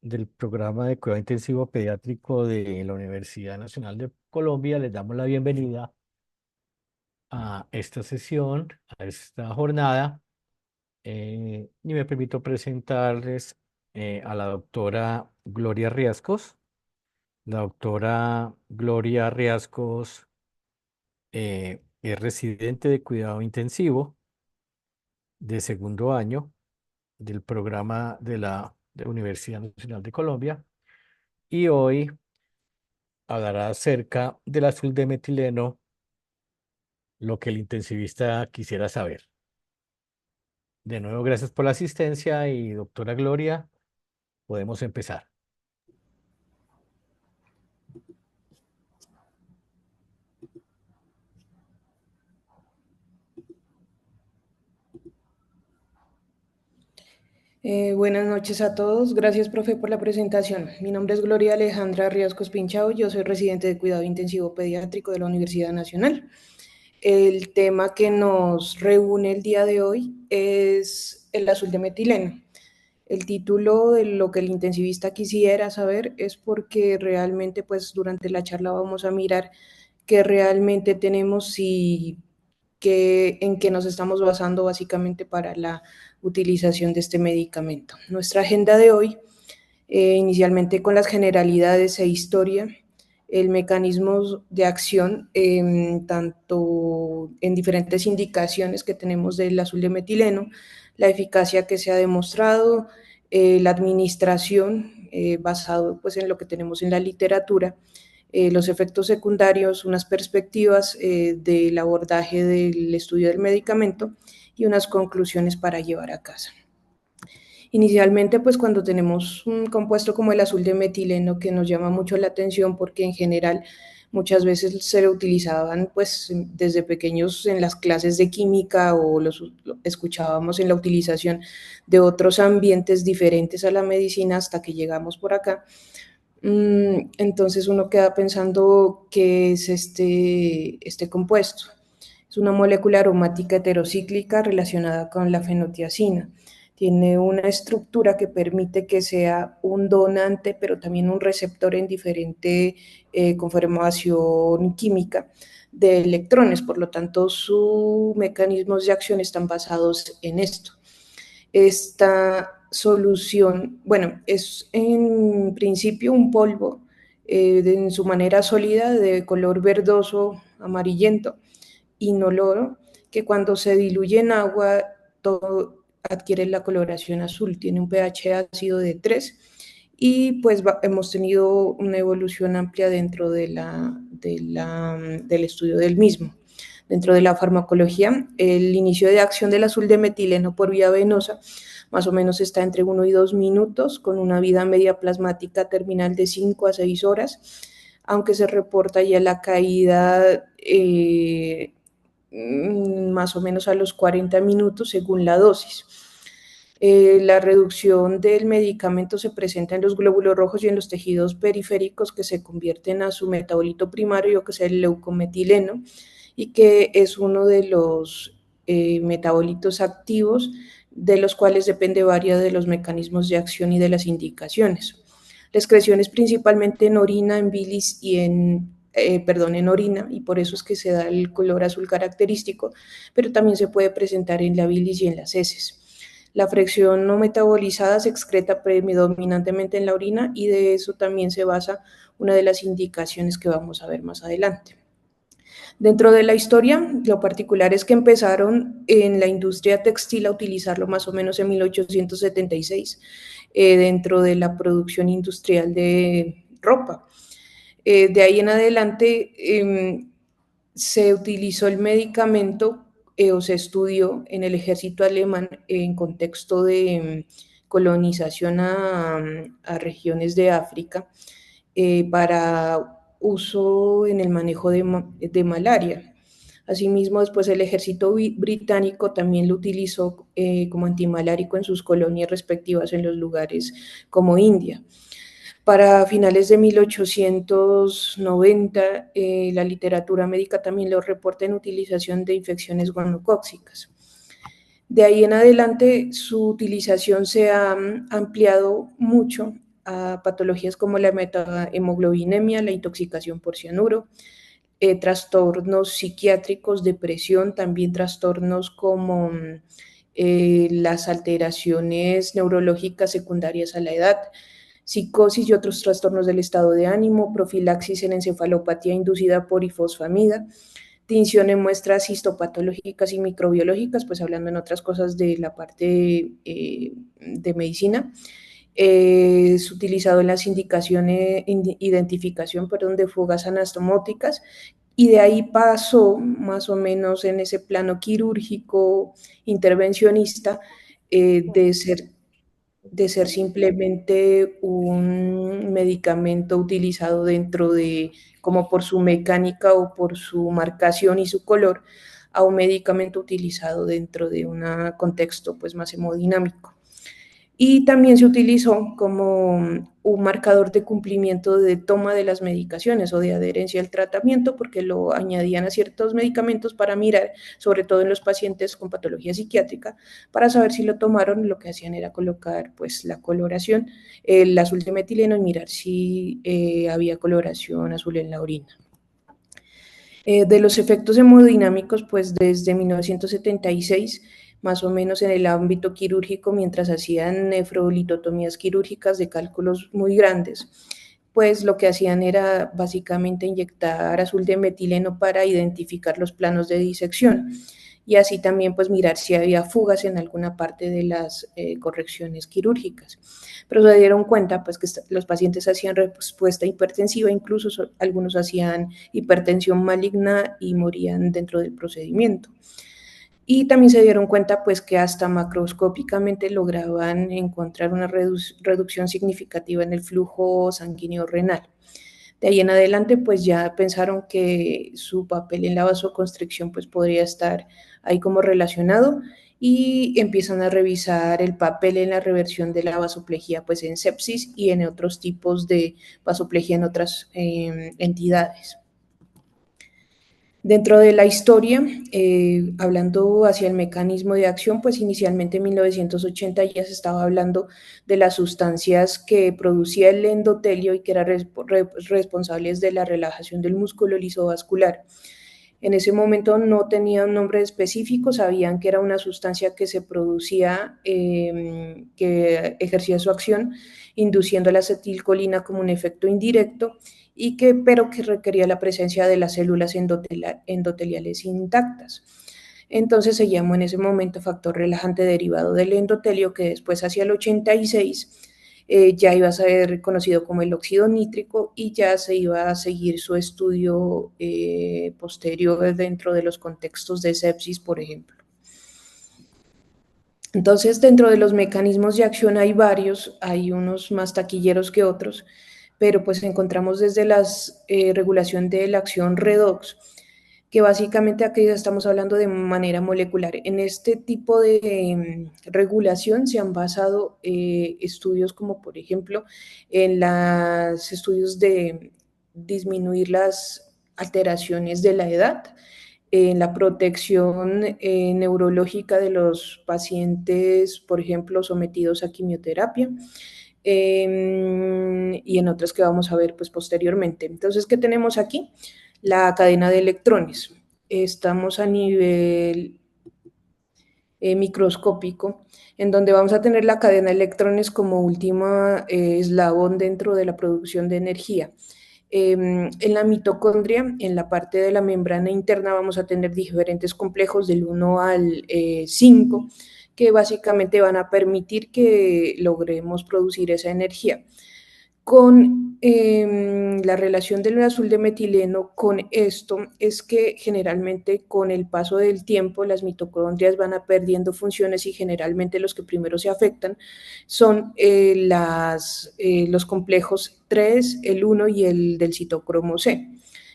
del programa de cuidado intensivo pediátrico de la Universidad Nacional de Colombia. Les damos la bienvenida a esta sesión, a esta jornada, y me permito presentarles a la doctora Gloria Riascos. La doctora Gloria Riascos es residente de cuidado intensivo de segundo año del programa de la Universidad Nacional de Colombia y hoy hablará acerca del azul de metileno, lo que el intensivista quisiera saber. De nuevo, gracias por la asistencia y doctora Gloria, podemos empezar. Buenas noches a todos. Gracias, profe, por la presentación. Mi nombre es Gloria Alejandra Riascos Pinchao. Yo soy residente de cuidado intensivo pediátrico de la Universidad Nacional. El tema que nos reúne el día de hoy es el azul de metileno. El título de lo que el intensivista quisiera saber es porque realmente, pues, durante la charla vamos a mirar qué realmente tenemos y en qué nos estamos basando básicamente para la utilización de este medicamento. Nuestra agenda de hoy, inicialmente con las generalidades e historia, el mecanismo de acción, tanto en diferentes indicaciones que tenemos del azul de metileno, la eficacia que se ha demostrado, la administración basado pues, en lo que tenemos en la literatura, los efectos secundarios, unas perspectivas del abordaje del estudio del medicamento y unas conclusiones para llevar a casa. Inicialmente, pues cuando tenemos un compuesto como el azul de metileno que nos llama mucho la atención porque en general muchas veces se lo utilizaban pues desde pequeños en las clases de química o lo escuchábamos en la utilización de otros ambientes diferentes a la medicina hasta que llegamos por acá. Entonces uno queda pensando qué es este compuesto. Es una molécula aromática heterocíclica relacionada con la fenotiazina. Tiene una estructura que permite que sea un donante, pero también un receptor en diferente conformación química de electrones. Por lo tanto, sus mecanismos de acción están basados en esto. Esta solución, bueno, es en principio un polvo en su manera sólida de color verdoso amarillento, inoloro, que cuando se diluye en agua todo adquiere la coloración azul, tiene un pH ácido de 3 y pues hemos tenido una evolución amplia dentro del estudio del mismo. Dentro de la farmacología, el inicio de acción del azul de metileno por vía venosa más o menos está entre 1 y 2 minutos, con una vida media plasmática terminal de 5 a 6 horas, aunque se reporta ya la caída más o menos a los 40 minutos según la dosis. La reducción del medicamento se presenta en los glóbulos rojos y en los tejidos periféricos que se convierten a su metabolito primario, que es el leucometileno, y que es uno de los metabolitos activos de los cuales depende varios de los mecanismos de acción y de las indicaciones. La excreción es principalmente en orina, en bilis y en orina, y por eso es que se da el color azul característico, pero también se puede presentar en la bilis y en las heces. La fracción no metabolizada se excreta predominantemente en la orina y de eso también se basa una de las indicaciones que vamos a ver más adelante. Dentro de la historia, lo particular es que empezaron en la industria textil a utilizarlo más o menos en 1876, dentro de la producción industrial de ropa. De ahí en adelante se utilizó el medicamento o se estudió en el ejército alemán en contexto de colonización a regiones de África para uso en el manejo de malaria. Asimismo, después el ejército británico también lo utilizó como antimalárico en sus colonias respectivas en los lugares como India. Para finales de 1890, la literatura médica también lo reporta en utilización de infecciones gonocócicas. De ahí en adelante, su utilización se ha ampliado mucho a patologías como la metahemoglobinemia, la intoxicación por cianuro, trastornos psiquiátricos, depresión, también trastornos como las alteraciones neurológicas secundarias a la edad, psicosis y otros trastornos del estado de ánimo, profilaxis en encefalopatía inducida por ifosfamida, tinción en muestras histopatológicas y microbiológicas, pues hablando en otras cosas de la parte de medicina. Es utilizado en las indicaciones, identificación, perdón, de fugas anastomóticas, y de ahí pasó más o menos en ese plano quirúrgico intervencionista, de ser simplemente un medicamento utilizado dentro de, como por su mecánica o por su marcación y su color, a un medicamento utilizado dentro de un contexto pues más hemodinámico. Y también se utilizó como un marcador de cumplimiento de toma de las medicaciones o de adherencia al tratamiento, porque lo añadían a ciertos medicamentos para mirar, sobre todo en los pacientes con patología psiquiátrica, para saber si lo tomaron. Lo que hacían era colocar pues la coloración, el azul de metileno, y mirar si había coloración azul en la orina. De los efectos hemodinámicos, pues desde 1976, más o menos en el ámbito quirúrgico, mientras hacían nefrolitotomías quirúrgicas de cálculos muy grandes, pues lo que hacían era básicamente inyectar azul de metileno para identificar los planos de disección, y así también pues mirar si había fugas en alguna parte de las correcciones quirúrgicas. Pero se dieron cuenta pues que los pacientes hacían respuesta hipertensiva, incluso algunos hacían hipertensión maligna y morían dentro del procedimiento. Y también se dieron cuenta pues que hasta macroscópicamente lograban encontrar una reducción significativa en el flujo sanguíneo renal. De ahí en adelante, pues ya pensaron que su papel en la vasoconstricción pues podría estar ahí como relacionado, y empiezan a revisar el papel en la reversión de la vasoplejía pues en sepsis y en otros tipos de vasoplejía en otras entidades. Dentro de la historia, hablando hacia el mecanismo de acción, pues inicialmente en 1980 ya se estaba hablando de las sustancias que producía el endotelio y que eran responsables de la relajación del músculo lisovascular. En ese momento no tenía un nombre específico, sabían que era una sustancia que se producía, que ejercía su acción induciendo la acetilcolina como un efecto indirecto, pero que requería la presencia de las células endoteliales intactas. Entonces se llamó en ese momento factor relajante derivado del endotelio, que después hacia el 86 ya iba a ser conocido como el óxido nítrico, y ya se iba a seguir su estudio posterior dentro de los contextos de sepsis, por ejemplo. Entonces, dentro de los mecanismos de acción hay varios, hay unos más taquilleros que otros, pero pues encontramos desde la regulación de la acción redox, que básicamente aquí estamos hablando de manera molecular. En este tipo de regulación se han basado estudios como, por ejemplo, en los estudios de disminuir las alteraciones de la edad, en la protección neurológica de los pacientes, por ejemplo, sometidos a quimioterapia, y en otras que vamos a ver pues posteriormente. Entonces, ¿qué tenemos aquí? La cadena de electrones. Estamos a nivel microscópico, en donde vamos a tener la cadena de electrones como última eslabón dentro de la producción de energía. En la mitocondria, en la parte de la membrana interna, vamos a tener diferentes complejos del 1 al 5, que básicamente van a permitir que logremos producir esa energía. Con la relación del azul de metileno con esto es que generalmente con el paso del tiempo las mitocondrias van a perdiendo funciones, y generalmente los que primero se afectan son los complejos 3, el 1 y el del citocromo C.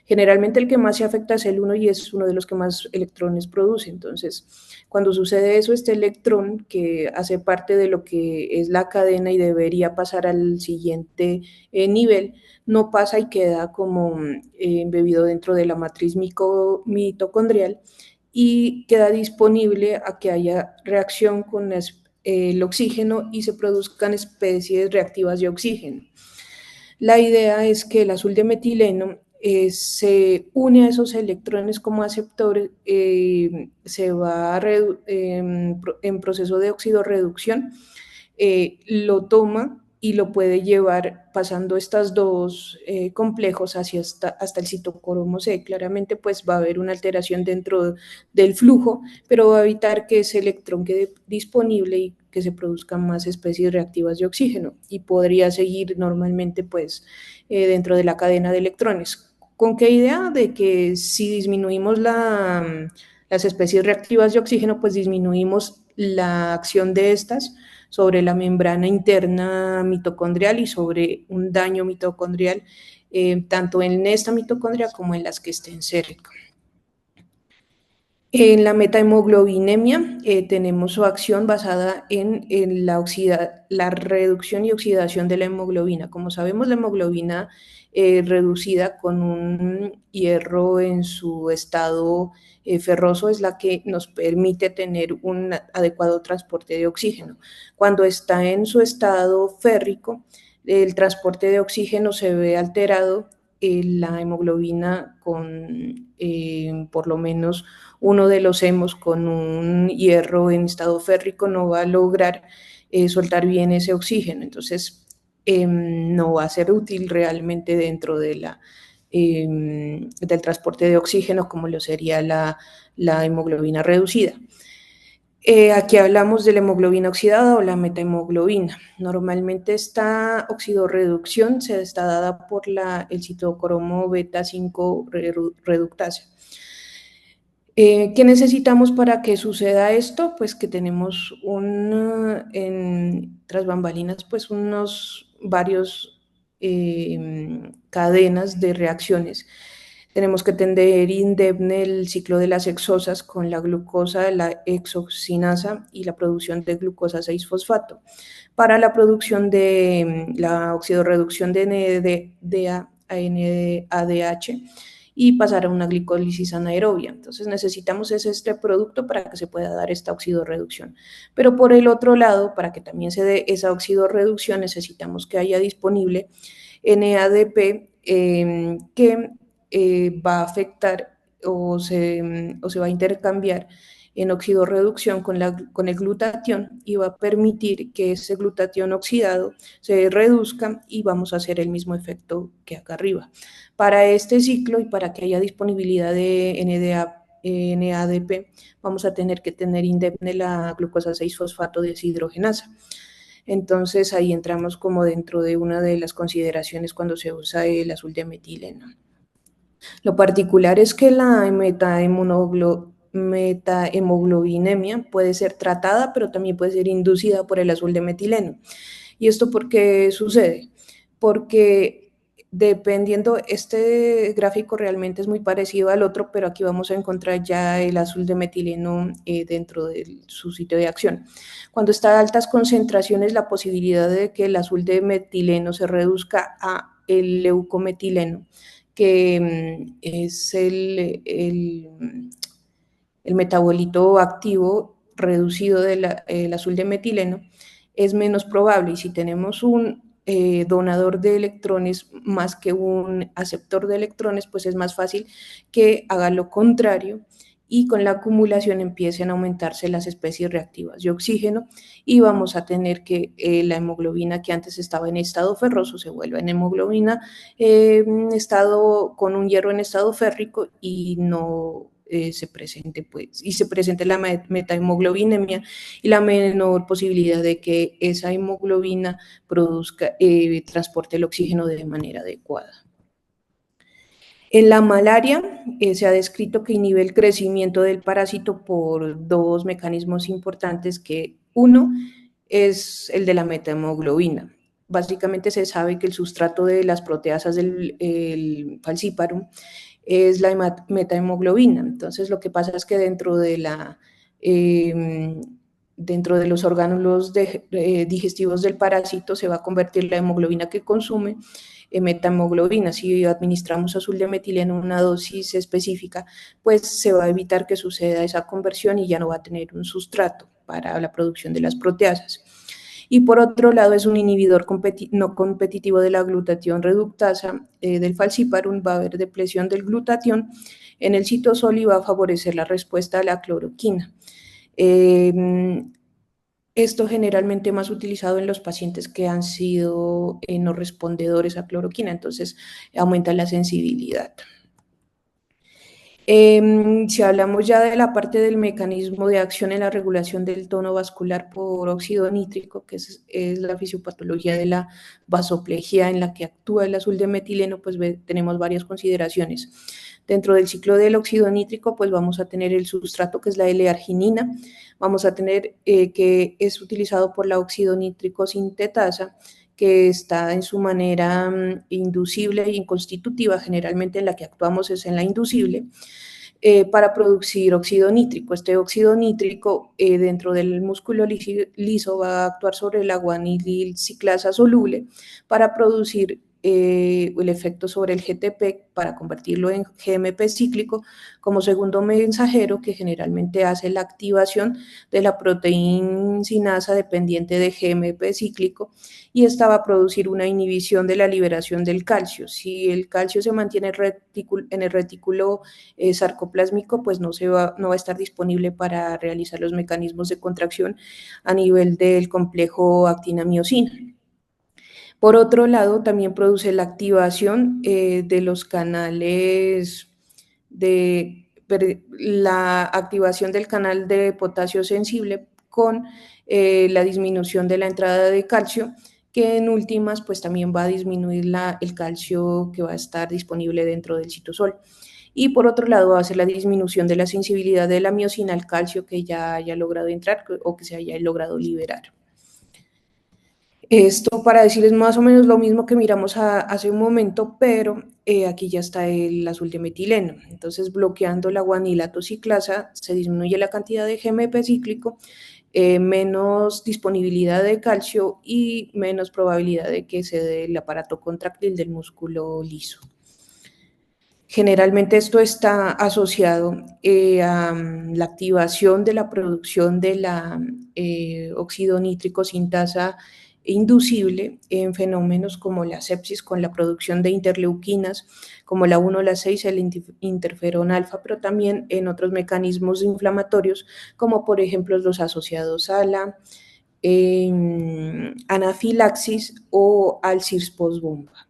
Generalmente el que más se afecta es el 1 y es uno de los que más electrones produce. Entonces, cuando sucede eso, este electrón, que hace parte de lo que es la cadena y debería pasar al siguiente nivel, no pasa y queda como embebido dentro de la matriz mitocondrial, y queda disponible a que haya reacción con el oxígeno y se produzcan especies reactivas de oxígeno. La idea es que el azul de metileno se une a esos electrones como aceptor, se va en proceso de oxidorreducción, lo toma y lo puede llevar pasando estos dos complejos hasta el citocromo C. Claramente pues va a haber una alteración dentro del flujo, pero va a evitar que ese electrón quede disponible y que se produzcan más especies reactivas de oxígeno y podría seguir normalmente pues dentro de la cadena de electrones. ¿Con qué idea? De que si disminuimos las especies reactivas de oxígeno, pues disminuimos la acción de estas sobre la membrana interna mitocondrial y sobre un daño mitocondrial, tanto en esta mitocondria como en las que estén cerca. En la metahemoglobinemia tenemos su acción basada en la reducción y oxidación de la hemoglobina. Como sabemos, la hemoglobina reducida con un hierro en su estado ferroso es la que nos permite tener un adecuado transporte de oxígeno. Cuando está en su estado férrico, el transporte de oxígeno se ve alterado, la hemoglobina con por lo menos uno de los hemos con un hierro en estado férrico no va a lograr soltar bien ese oxígeno, entonces no va a ser útil realmente dentro de del transporte de oxígeno como lo sería la hemoglobina reducida. Aquí hablamos de la hemoglobina oxidada o la metahemoglobina. Normalmente esta oxidorreducción se está dada por el citocromo beta 5 reductasa. ¿Qué necesitamos para que suceda esto? Pues que tenemos tras bambalinas, pues varios cadenas de reacciones. Tenemos que tener indemne el ciclo de las hexosas con la glucosa, la hexocinasa y la producción de glucosa 6-fosfato. Para la producción de la oxidorreducción de NADH a NADH y pasar a una glicólisis anaerobia. Entonces necesitamos este producto para que se pueda dar esta oxidorreducción. Pero por el otro lado, para que también se dé esa oxidorreducción, necesitamos que haya disponible NADP que va a afectar o se va a intercambiar en oxidorreducción con el glutatión y va a permitir que ese glutatión oxidado se reduzca y vamos a hacer el mismo efecto que acá arriba. Para este ciclo y para que haya disponibilidad de NADP, vamos a tener que tener indemne la glucosa 6-fosfato deshidrogenasa. Entonces ahí entramos como dentro de una de las consideraciones cuando se usa el azul de metileno. Lo particular es que la metahemoglobinemia puede ser tratada, pero también puede ser inducida por el azul de metileno. ¿Y esto por qué sucede? Porque dependiendo, este gráfico realmente es muy parecido al otro, pero aquí vamos a encontrar ya el azul de metileno dentro de su sitio de acción. Cuando está a altas concentraciones, la posibilidad de que el azul de metileno se reduzca a el leucometileno, que es el metabolito activo reducido del azul de metileno, es menos probable. Y si tenemos un donador de electrones más que un aceptor de electrones, pues es más fácil que haga lo contrario y con la acumulación empiecen a aumentarse las especies reactivas de oxígeno y vamos a tener que la hemoglobina que antes estaba en estado ferroso se vuelva en hemoglobina estado con un hierro en estado férrico y no se presente la metahemoglobinemia y la menor posibilidad de que esa hemoglobina transporte el oxígeno de manera adecuada. En la malaria se ha descrito que inhibe el crecimiento del parásito por dos mecanismos importantes, que uno es el de la metahemoglobina. Básicamente se sabe que el sustrato de las proteasas del falciparum es la metahemoglobina. Entonces lo que pasa es que dentro de los órganos digestivos del parásito se va a convertir la hemoglobina que consume metahemoglobina. Si administramos azul de metileno en una dosis específica, pues se va a evitar que suceda esa conversión y ya no va a tener un sustrato para la producción de las proteasas. Y por otro lado es un inhibidor no competitivo de la glutatión reductasa del falciparum, va a haber depresión del glutatión en el citosol y va a favorecer la respuesta a la cloroquina. Esto generalmente más utilizado en los pacientes que han sido no respondedores a cloroquina, entonces aumenta la sensibilidad. Si hablamos ya de la parte del mecanismo de acción en la regulación del tono vascular por óxido nítrico, que es la fisiopatología de la vasoplegia en la que actúa el azul de metileno, pues tenemos varias consideraciones. Dentro del ciclo del óxido nítrico, pues vamos a tener el sustrato que es la L-arginina, vamos a tener que es utilizado por la óxido nítrico sintetasa, que está en su manera inducible y inconstitutiva, generalmente en la que actuamos es en la inducible, para producir óxido nítrico. Este óxido nítrico dentro del músculo liso va a actuar sobre la guanilil ciclasa soluble para producir el efecto sobre el GTP para convertirlo en GMP cíclico como segundo mensajero que generalmente hace la activación de la proteína sinasa dependiente de GMP cíclico y esta va a producir una inhibición de la liberación del calcio. Si el calcio se mantiene en el retículo sarcoplásmico, pues no va a estar disponible para realizar los mecanismos de contracción a nivel del complejo actina-miosina. Por otro lado, también produce la activación de los canales la activación del canal de potasio sensible con la disminución de la entrada de calcio, que en últimas pues también va a disminuir el calcio que va a estar disponible dentro del citosol. Y por otro lado va a ser la disminución de la sensibilidad de la miosina al calcio que ya haya logrado entrar o que se haya logrado liberar. Esto para decirles más o menos lo mismo que miramos hace un momento, pero aquí ya está el azul de metileno. Entonces, bloqueando la guanilato ciclasa, se disminuye la cantidad de GMP cíclico, menos disponibilidad de calcio y menos probabilidad de que se dé el aparato contráctil del músculo liso. Generalmente esto está asociado a la activación de la producción de la óxido nítrico sintasa inducible en fenómenos como la sepsis con la producción de interleuquinas, como la 1, la 6, el interferón alfa, pero también en otros mecanismos inflamatorios, como por ejemplo los asociados a la anafilaxis o al CIRS postbomba.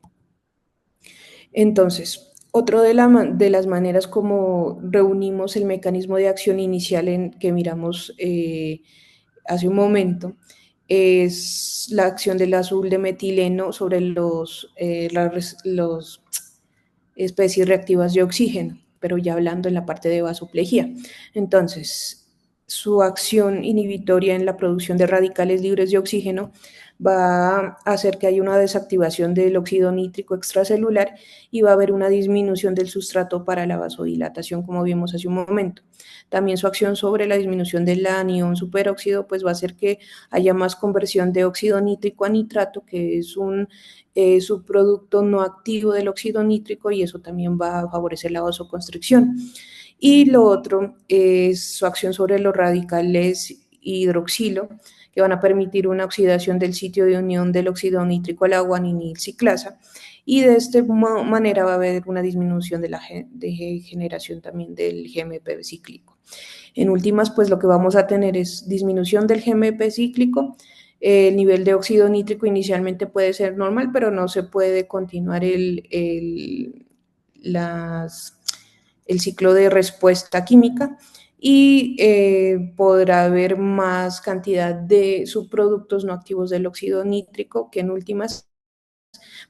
Entonces, otra de las maneras como reunimos el mecanismo de acción inicial que miramos hace un momento es la acción del azul de metileno sobre los especies reactivas de oxígeno, pero ya hablando en la parte de vasoplejía. Entonces, su acción inhibitoria en la producción de radicales libres de oxígeno va a hacer que haya una desactivación del óxido nítrico extracelular y va a haber una disminución del sustrato para la vasodilatación, como vimos hace un momento. También su acción sobre la disminución del anión superóxido pues va a hacer que haya más conversión de óxido nítrico a nitrato, que es un subproducto no activo del óxido nítrico, y eso también va a favorecer la vasoconstricción. Y lo otro es su acción sobre los radicales hidroxilo, que van a permitir una oxidación del sitio de unión del óxido nítrico a la guanilil ciclasa, y de esta manera va a haber una disminución de la generación también del GMP cíclico. En últimas, pues lo que vamos a tener es disminución del GMP cíclico. El nivel de óxido nítrico inicialmente puede ser normal, pero no se puede continuar el ciclo de respuesta química, y podrá haber más cantidad de subproductos no activos del óxido nítrico, que en últimas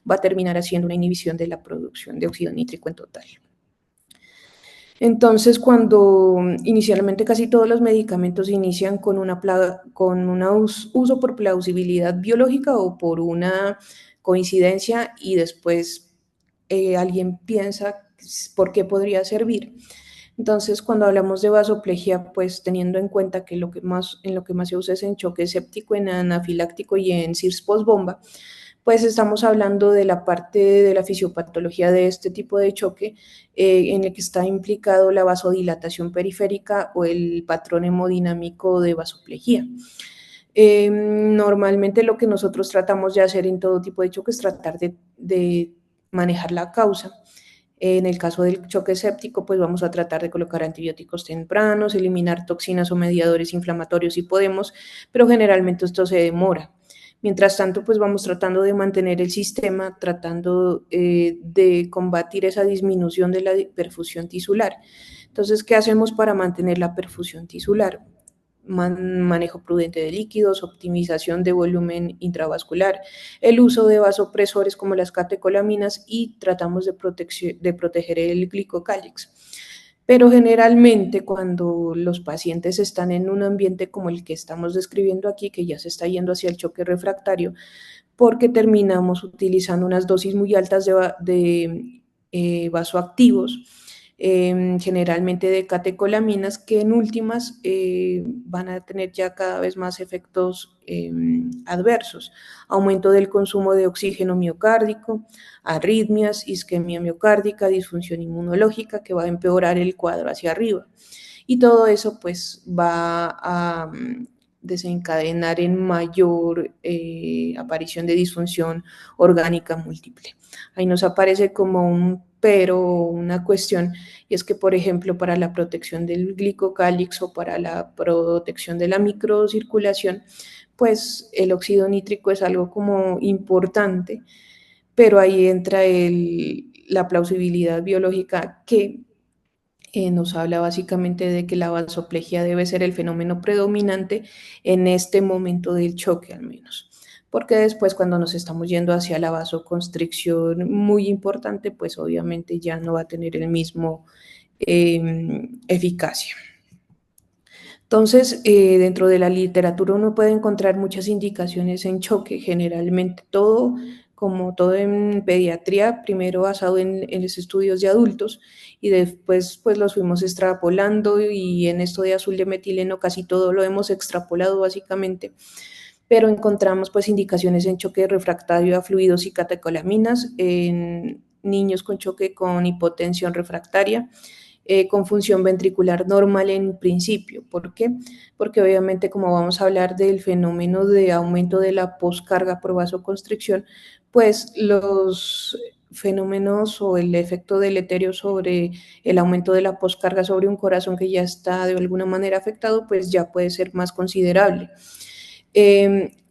va a terminar haciendo una inhibición de la producción de óxido nítrico en total. Entonces, cuando inicialmente casi todos los medicamentos inician con un uso por plausibilidad biológica o por una coincidencia, y después alguien piensa por qué podría servir. Entonces, cuando hablamos de vasoplegia, pues teniendo en cuenta que en lo que más se usa es en choque séptico, en anafiláctico y en CIRS postbomba, pues estamos hablando de la parte de la fisiopatología de este tipo de choque, en el que está implicado la vasodilatación periférica o el patrón hemodinámico de vasoplejía. Normalmente lo que nosotros tratamos de hacer en todo tipo de choque es tratar de manejar la causa. En el caso del choque séptico, pues vamos a tratar de colocar antibióticos tempranos, eliminar toxinas o mediadores inflamatorios si podemos, pero generalmente esto se demora. Mientras tanto, pues vamos tratando de mantener el sistema, tratando de combatir esa disminución de la perfusión tisular. Entonces, ¿qué hacemos para mantener la perfusión tisular? Manejo prudente de líquidos, optimización de volumen intravascular, el uso de vasopresores como las catecolaminas y tratamos de proteger el glicocálix. Pero generalmente cuando los pacientes están en un ambiente como el que estamos describiendo aquí, que ya se está yendo hacia el choque refractario, porque terminamos utilizando unas dosis muy altas de vasoactivos, generalmente de catecolaminas, que en últimas van a tener ya cada vez más efectos adversos, aumento del consumo de oxígeno miocárdico, arritmias, isquemia miocárdica, disfunción inmunológica, que va a empeorar el cuadro hacia arriba. Y todo eso pues va a desencadenar en mayor aparición de disfunción orgánica múltiple. Ahí nos aparece como un pero, una cuestión, y es que, por ejemplo, para la protección del glicocálix o para la protección de la microcirculación, pues el óxido nítrico es algo como importante, pero ahí entra la plausibilidad biológica que nos habla básicamente de que la vasoplejía debe ser el fenómeno predominante en este momento del choque al menos, porque después cuando nos estamos yendo hacia la vasoconstricción muy importante, pues obviamente ya no va a tener el mismo eficacia. Entonces, dentro de la literatura uno puede encontrar muchas indicaciones en choque, generalmente todo, como todo en pediatría, primero basado en los estudios de adultos y después pues los fuimos extrapolando y en esto de azul de metileno casi todo lo hemos extrapolado básicamente, pero encontramos pues indicaciones en choque refractario a fluidos y catecolaminas, en niños con choque con hipotensión refractaria, con función ventricular normal en principio. ¿Por qué? Porque obviamente como vamos a hablar del fenómeno de aumento de la poscarga por vasoconstricción, pues los fenómenos o el efecto deleterio sobre el aumento de la poscarga sobre un corazón que ya está de alguna manera afectado, pues ya puede ser más considerable.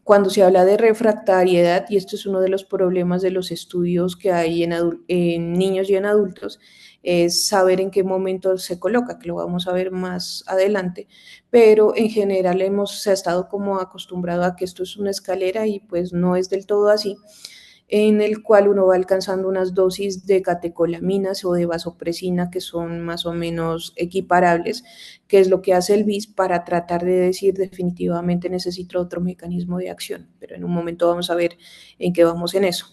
Cuando se habla de refractariedad, y esto es uno de los problemas de los estudios que hay en niños y en adultos, es saber en qué momento se coloca, que lo vamos a ver más adelante, pero en general se ha estado como acostumbrado a que esto es una escalera y pues no es del todo así, en el cual uno va alcanzando unas dosis de catecolaminas o de vasopresina que son más o menos equiparables, que es lo que hace el BIS para tratar de decir definitivamente necesito otro mecanismo de acción, pero en un momento vamos a ver en qué vamos en eso.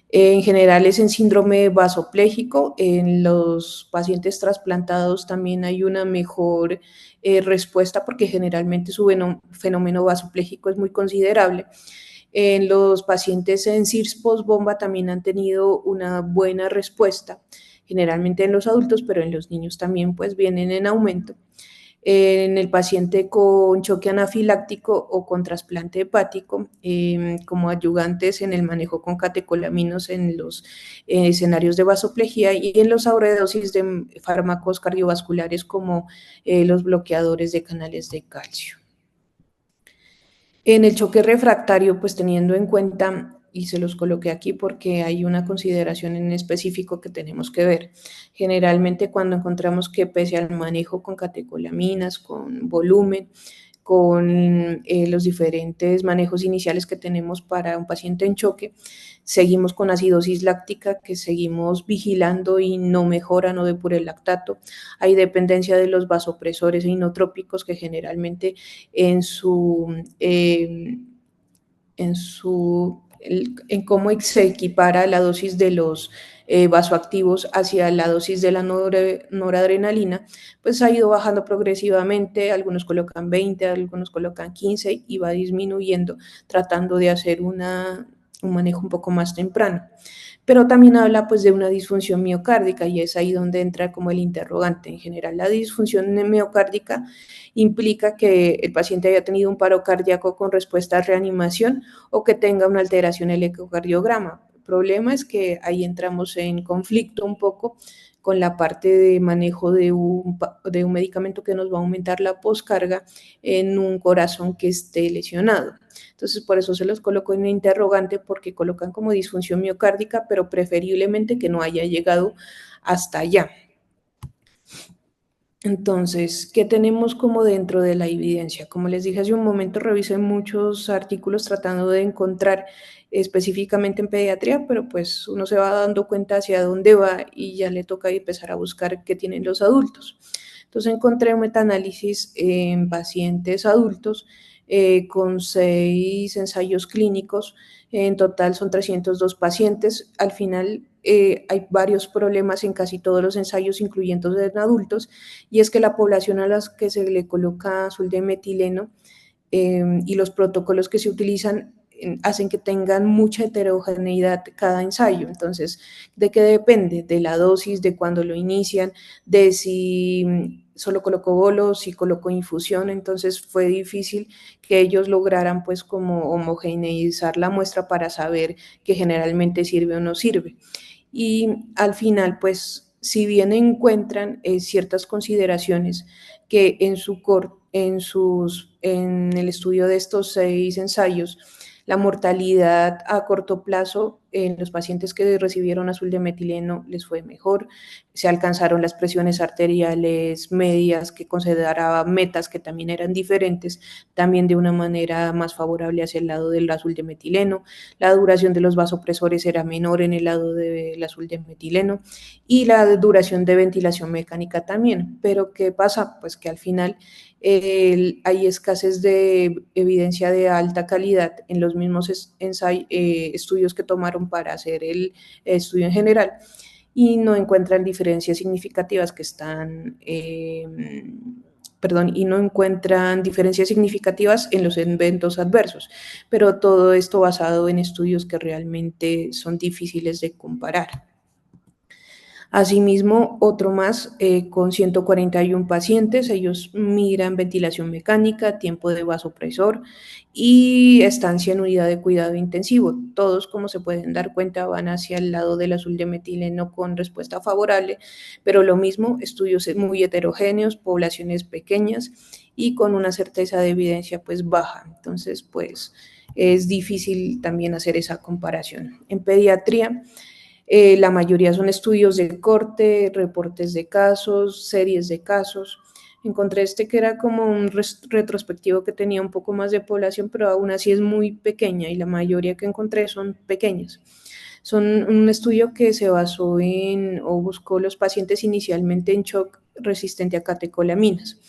En general es en síndrome vasopléjico. En los pacientes trasplantados también hay una mejor respuesta porque generalmente su fenómeno vasopléjico es muy considerable. En los pacientes en CIRS post-bomba también han tenido una buena respuesta, generalmente en los adultos, pero en los niños también pues vienen en aumento. En el paciente con choque anafiláctico o con trasplante hepático, como ayudantes en el manejo con catecolaminos en los escenarios de vasoplejía y en los sobredosis de fármacos cardiovasculares como los bloqueadores de canales de calcio. En el choque refractario, pues teniendo en cuenta, y se los coloqué aquí porque hay una consideración en específico que tenemos que ver. Generalmente cuando encontramos que pese al manejo con catecolaminas, con volumen, con los diferentes manejos iniciales que tenemos para un paciente en choque, seguimos con acidosis láctica que seguimos vigilando y no mejora, no depura el lactato. Hay dependencia de los vasopresores e inotrópicos que generalmente en en cómo se equipara la dosis de los vasoactivos hacia la dosis de la noradrenalina, pues ha ido bajando progresivamente, algunos colocan 20, algunos colocan 15 y va disminuyendo, tratando de hacer una un manejo un poco más temprano. Pero también habla pues de una disfunción miocárdica y es ahí donde entra como el interrogante. En general, la disfunción miocárdica implica que el paciente haya tenido un paro cardíaco con respuesta a reanimación o que tenga una alteración en el ecocardiograma. El problema es que ahí entramos en conflicto un poco con la parte de manejo de un medicamento que nos va a aumentar la poscarga en un corazón que esté lesionado. Entonces, por eso se los coloco en interrogante porque colocan como disfunción miocárdica, pero preferiblemente que no haya llegado hasta allá. Entonces, ¿qué tenemos como dentro de la evidencia? Como les dije hace un momento, revisé muchos artículos tratando de encontrar específicamente en pediatría, pero pues uno se va dando cuenta hacia dónde va y ya le toca empezar a buscar qué tienen los adultos. Entonces encontré un metaanálisis en pacientes adultos con 6 ensayos clínicos. En total son 302 pacientes. Al final hay varios problemas en casi todos los ensayos, incluyendo en adultos, y es que la población a las que se le coloca azul de metileno y los protocolos que se utilizan hacen que tengan mucha heterogeneidad cada ensayo. Entonces, ¿de qué depende? De la dosis, de cuándo lo inician, de si solo colocó bolos, si colocó infusión. Entonces fue difícil que ellos lograran pues como homogeneizar la muestra para saber que generalmente sirve o no sirve. Y al final pues si bien encuentran ciertas consideraciones que en el estudio de estos 6 ensayos, la mortalidad a corto plazo en los pacientes que recibieron azul de metileno les fue mejor, se alcanzaron las presiones arteriales medias que consideraba metas que también eran diferentes, también de una manera más favorable hacia el lado del azul de metileno, la duración de los vasopresores era menor en el lado del azul de metileno y la duración de ventilación mecánica también. Pero ¿qué pasa? Pues que al final hay escasez de evidencia de alta calidad en los mismos estudios que tomaron para hacer el estudio en general y no encuentran diferencias significativas que están, y no encuentran diferencias significativas en los eventos adversos, pero todo esto basado en estudios que realmente son difíciles de comparar. Asimismo, otro más con 141 pacientes, ellos miran ventilación mecánica, tiempo de vasopresor y estancia en unidad de cuidado intensivo. Todos, como se pueden dar cuenta, van hacia el lado del azul de metileno con respuesta favorable, pero lo mismo, estudios muy heterogéneos, poblaciones pequeñas y con una certeza de evidencia pues baja. Entonces, pues es difícil también hacer esa comparación. En pediatría, la mayoría son estudios de corte, reportes de casos, series de casos. Encontré este que era como un retrospectivo que tenía un poco más de población, pero aún así es muy pequeña y la mayoría que encontré son pequeñas. Son un estudio que se basó en o buscó los pacientes inicialmente en shock resistente a catecolaminas.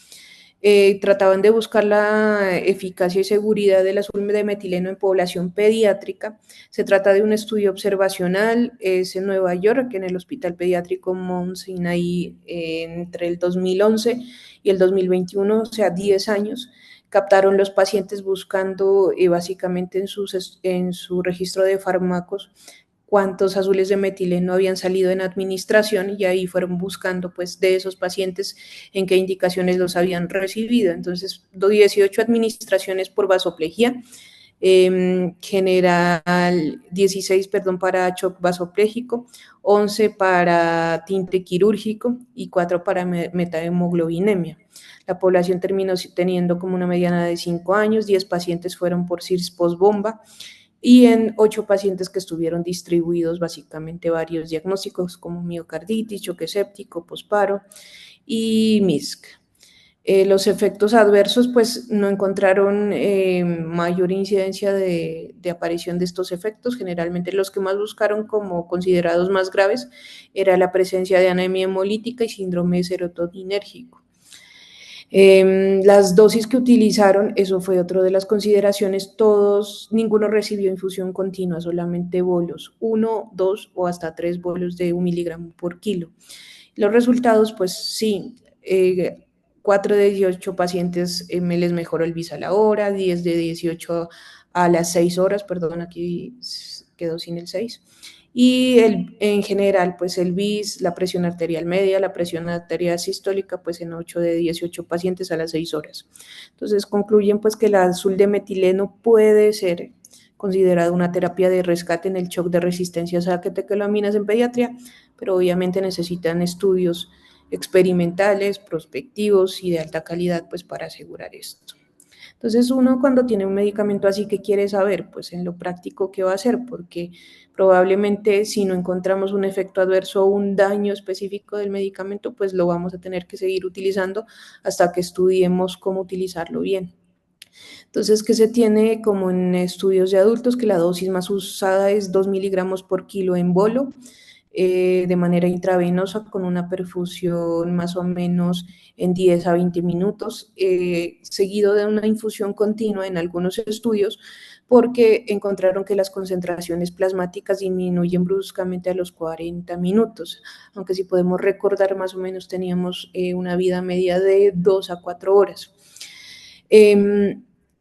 Trataban de buscar la eficacia y seguridad del azul de metileno en población pediátrica. Se trata de un estudio observacional, es en Nueva York, en el Hospital Pediátrico Mount Sinai, entre el 2011 y el 2021, o sea, 10 años. Captaron los pacientes buscando básicamente en su registro de fármacos cuántos azules de metileno habían salido en administración y ahí fueron buscando pues de esos pacientes en qué indicaciones los habían recibido. Entonces, 18 administraciones por vasoplejía, general 16, perdón, para shock vasopléjico, 11 para tinte quirúrgico y 4 para metahemoglobinemia. La población terminó teniendo como una mediana de 5 años, 10 pacientes fueron por CIRS postbomba, y en 8 pacientes que estuvieron distribuidos básicamente varios diagnósticos como miocarditis, choque séptico, posparo y MISC. Los efectos adversos, pues no encontraron mayor incidencia de aparición de estos efectos. Generalmente los que más buscaron como considerados más graves era la presencia de anemia hemolítica y síndrome serotoninérgico. Las dosis que utilizaron, eso fue otra de las consideraciones, ninguno recibió infusión continua, solamente bolos, 1, 2 o hasta 3 bolos de 1 miligramo por kilo. Los resultados, pues sí, 4 de 18 pacientes les mejoró el bis a la hora, 10 de 18 a las 6 horas, perdón, aquí quedó sin el 6. Y en general, pues el BIS, la presión arterial media, la presión arterial sistólica, pues en 8 de 18 pacientes a las 6 horas. Entonces concluyen pues que el azul de metileno puede ser considerado una terapia de rescate en el shock de resistencia a catecolaminas en pediatría, pero obviamente necesitan estudios experimentales, prospectivos y de alta calidad pues para asegurar esto. Entonces uno cuando tiene un medicamento así, ¿qué quiere saber? Pues en lo práctico, ¿qué va a hacer? Porque probablemente si no encontramos un efecto adverso o un daño específico del medicamento, pues lo vamos a tener que seguir utilizando hasta que estudiemos cómo utilizarlo bien. Entonces, ¿qué se tiene como en estudios de adultos? Que la dosis más usada es 2 miligramos por kilo en bolo, de manera intravenosa con una perfusión más o menos en 10 a 20 minutos, seguido de una infusión continua en algunos estudios, porque encontraron que las concentraciones plasmáticas disminuyen bruscamente a los 40 minutos, aunque si podemos recordar más o menos teníamos una vida media de 2 a 4 horas.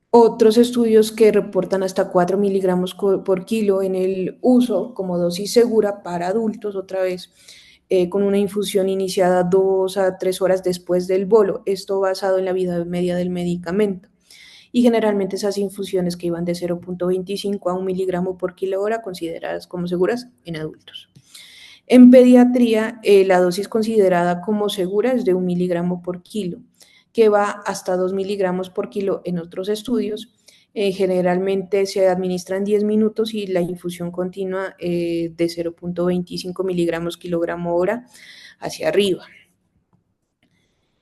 Otros estudios que reportan hasta 4 miligramos por kilo en el uso como dosis segura para adultos, otra vez, con una infusión iniciada 2 a 3 horas después del bolo, esto basado en la vida media del medicamento. Y generalmente esas infusiones que iban de 0.25 a 1 miligramo por kilo hora consideradas como seguras en adultos. En pediatría, la dosis considerada como segura es de 1 miligramo por kilo, que va hasta 2 miligramos por kilo en otros estudios. Generalmente se administran 10 minutos y la infusión continua de 0.25 miligramos kilogramo hora hacia arriba.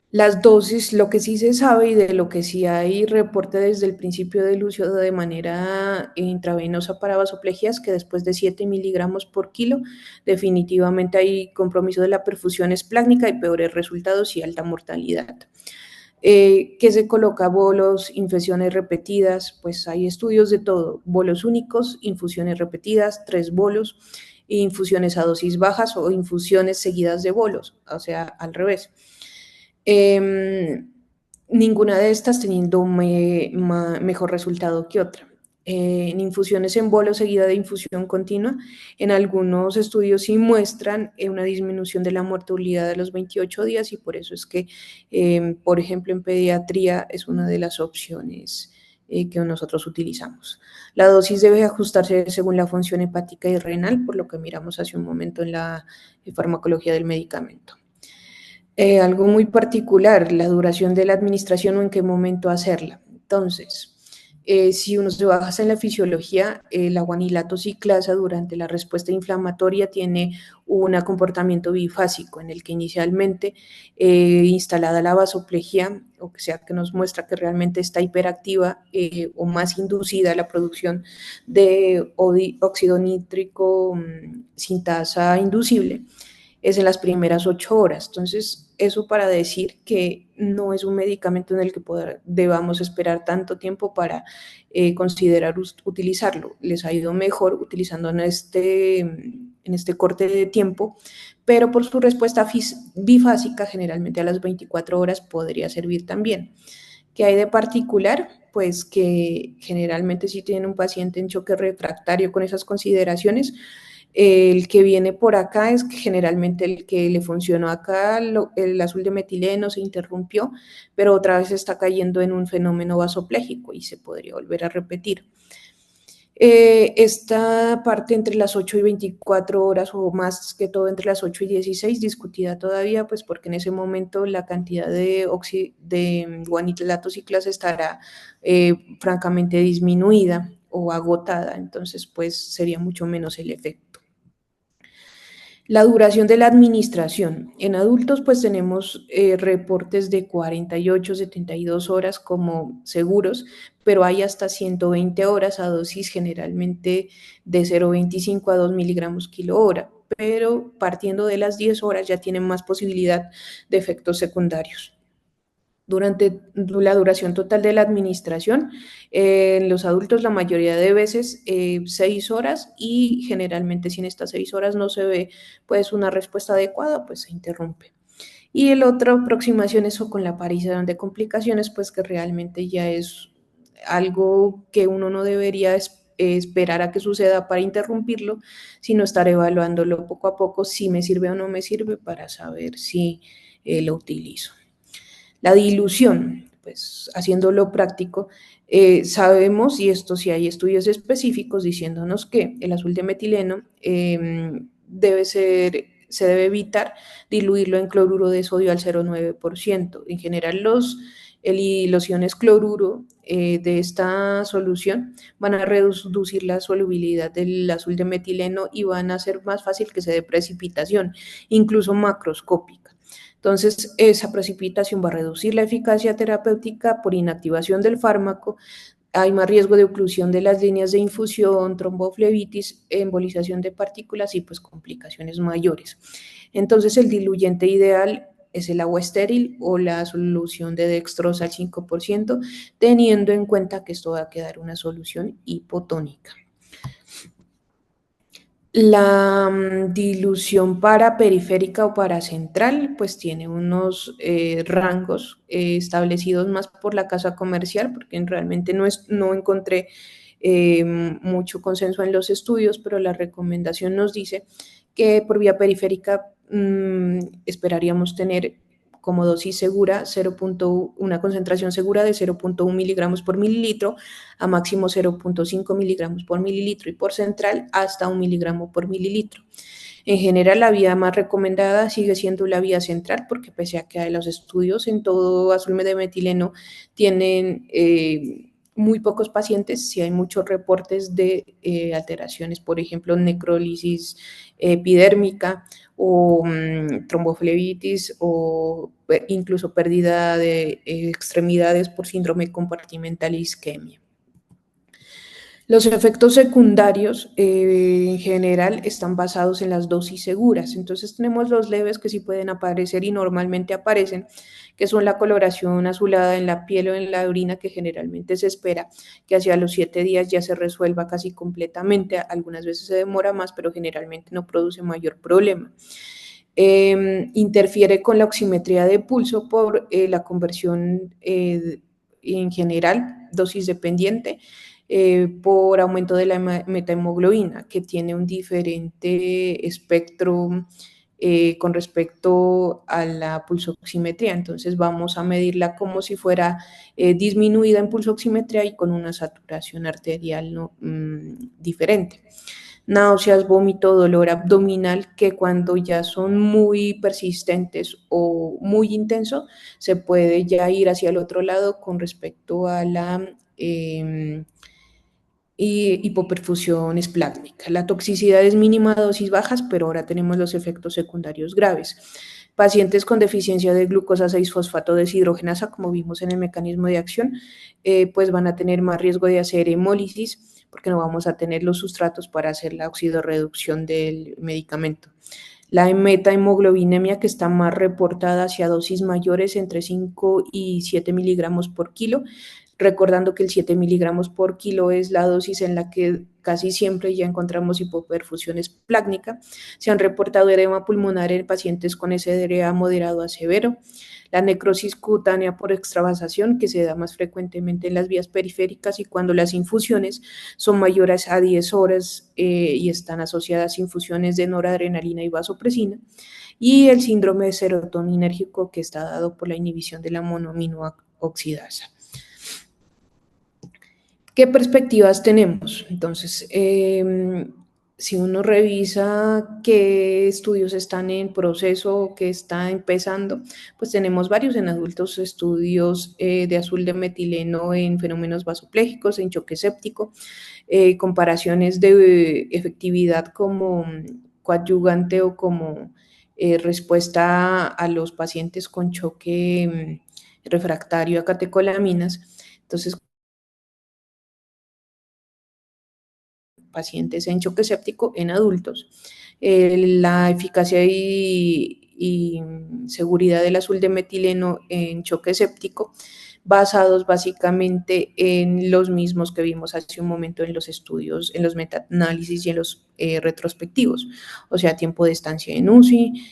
Las dosis, lo que sí se sabe y de lo que sí hay reporte desde el principio del uso de manera intravenosa para vasoplegias, que después de 7 miligramos por kilo, definitivamente hay compromiso de la perfusión esplácnica y peores resultados y alta mortalidad. ¿Qué se coloca? Bolos, infusiones repetidas, pues hay estudios de todo, bolos únicos, infusiones repetidas, 3 bolos, infusiones a dosis bajas o infusiones seguidas de bolos, o sea, al revés. Ninguna de estas teniendo mejor resultado que otra. En infusiones en bolo seguida de infusión continua, en algunos estudios sí muestran una disminución de la mortalidad a los 28 días y por eso es que, por ejemplo, en pediatría es una de las opciones que nosotros utilizamos. La dosis debe ajustarse según la función hepática y renal, por lo que miramos hace un momento en la farmacología del medicamento. Algo muy particular, la duración de la administración o en qué momento hacerla. Entonces, si uno se basa en la fisiología, la guanilato ciclasa durante la respuesta inflamatoria tiene un comportamiento bifásico en el que inicialmente instalada la vasoplegia, o sea que nos muestra que realmente está hiperactiva o más inducida la producción de óxido nítrico sin tasa inducible, es en las primeras 8 horas. Entonces, eso para decir que no es un medicamento en el que debamos esperar tanto tiempo para considerar utilizarlo. Les ha ido mejor utilizando en este corte de tiempo, pero por su respuesta bifásica, generalmente a las 24 horas podría servir también. ¿Qué hay de particular? Pues que generalmente si tienen un paciente en choque refractario con esas consideraciones, el que viene por acá es generalmente el que le funcionó acá, el azul de metileno se interrumpió, pero otra vez está cayendo en un fenómeno vasopléjico y se podría volver a repetir. Esta parte entre las 8 y 24 horas o más que todo entre las 8 y 16 discutida todavía, pues porque en ese momento la cantidad de guanilato ciclasa estará francamente disminuida o agotada, entonces pues sería mucho menos el efecto. La duración de la administración. En adultos, pues tenemos reportes de 48, 72 horas como seguros, pero hay hasta 120 horas a dosis generalmente de 0,25 a 2 miligramos kilo hora, pero partiendo de las 10 horas ya tienen más posibilidad de efectos secundarios. Durante la duración total de la administración, en los adultos la mayoría de veces 6 horas y generalmente si en estas 6 horas no se ve pues una respuesta adecuada, pues se interrumpe. Y el otra aproximación es con la aparición de complicaciones, pues que realmente ya es algo que uno no debería esperar a que suceda para interrumpirlo, sino estar evaluándolo poco a poco si me sirve o no me sirve para saber si lo utilizo. La dilución, pues haciéndolo práctico, sabemos, y esto sí hay estudios específicos diciéndonos que el azul de metileno se debe evitar diluirlo en cloruro de sodio al 0,9%. En general, los iones cloruro de esta solución van a reducir la solubilidad del azul de metileno y van a hacer más fácil que se dé precipitación, incluso macroscópica. Entonces, esa precipitación va a reducir la eficacia terapéutica por inactivación del fármaco. Hay más riesgo de oclusión de las líneas de infusión, tromboflebitis, embolización de partículas y pues complicaciones mayores. Entonces, el diluyente ideal es el agua estéril o la solución de dextrosa al 5%, teniendo en cuenta que esto va a quedar una solución hipotónica. La dilución paraperiférica o paracentral pues tiene unos rangos establecidos más por la casa comercial, porque realmente no encontré mucho consenso en los estudios, pero la recomendación nos dice que por vía periférica esperaríamos tener como dosis segura una concentración segura de 0,1 miligramos por mililitro a máximo 0,5 miligramos por mililitro y por central hasta 1 miligramo por mililitro. En general, la vía más recomendada sigue siendo la vía central, porque pese a que los estudios en todo azul de metileno tienen muy pocos pacientes, sí hay muchos reportes de alteraciones, por ejemplo, necrólisis epidérmica o tromboflebitis o incluso pérdida de extremidades por síndrome compartimental e isquemia. Los efectos secundarios en general están basados en las dosis seguras. Entonces tenemos los leves que sí pueden aparecer y normalmente aparecen, que son la coloración azulada en la piel o en la orina, que generalmente se espera que hacia los 7 días ya se resuelva casi completamente. Algunas veces se demora más, pero generalmente no produce mayor problema. Interfiere con la oximetría de pulso por la conversión en general, dosis dependiente, por aumento de la metahemoglobina, que tiene un diferente espectro con respecto a la pulsoximetría. Entonces vamos a medirla como si fuera disminuida en pulsoximetría y con una saturación arterial diferente. Náuseas, vómito, dolor abdominal, que cuando ya son muy persistentes o muy intensos, se puede ya ir hacia el otro lado con respecto a la hipoperfusión esplásmica. La toxicidad es mínima a dosis bajas, pero ahora tenemos los efectos secundarios graves. Pacientes con deficiencia de glucosa 6-fosfato deshidrogenasa, como vimos en el mecanismo de acción, pues van a tener más riesgo de hacer hemólisis, porque no vamos a tener los sustratos para hacer la oxidorreducción del medicamento. La metahemoglobinemia, que está más reportada hacia dosis mayores, entre 5 y 7 miligramos por kilo, recordando que el 7 miligramos por kilo es la dosis en la que casi siempre ya encontramos hipoperfusión esplácnica. Se han reportado edema pulmonar en pacientes con SDRA moderado a severo. La necrosis cutánea por extravasación, que se da más frecuentemente en las vías periféricas y cuando las infusiones son mayores a 10 horas y están asociadas a infusiones de noradrenalina y vasopresina. Y el síndrome serotoninérgico, que está dado por la inhibición de la monoaminoxidasa. ¿Qué perspectivas tenemos? Entonces, si uno revisa qué estudios están en proceso o qué está empezando, pues tenemos varios en adultos estudios de azul de metileno en fenómenos vasoplégicos, en choque séptico, comparaciones de efectividad como coadyuvante o como respuesta a los pacientes con choque refractario a catecolaminas. Entonces, pacientes en choque séptico en adultos. La eficacia y seguridad del azul de metileno en choque séptico, basados básicamente en los mismos que vimos hace un momento en los estudios, en los metaanálisis y en los retrospectivos, o sea, tiempo de estancia en UCI,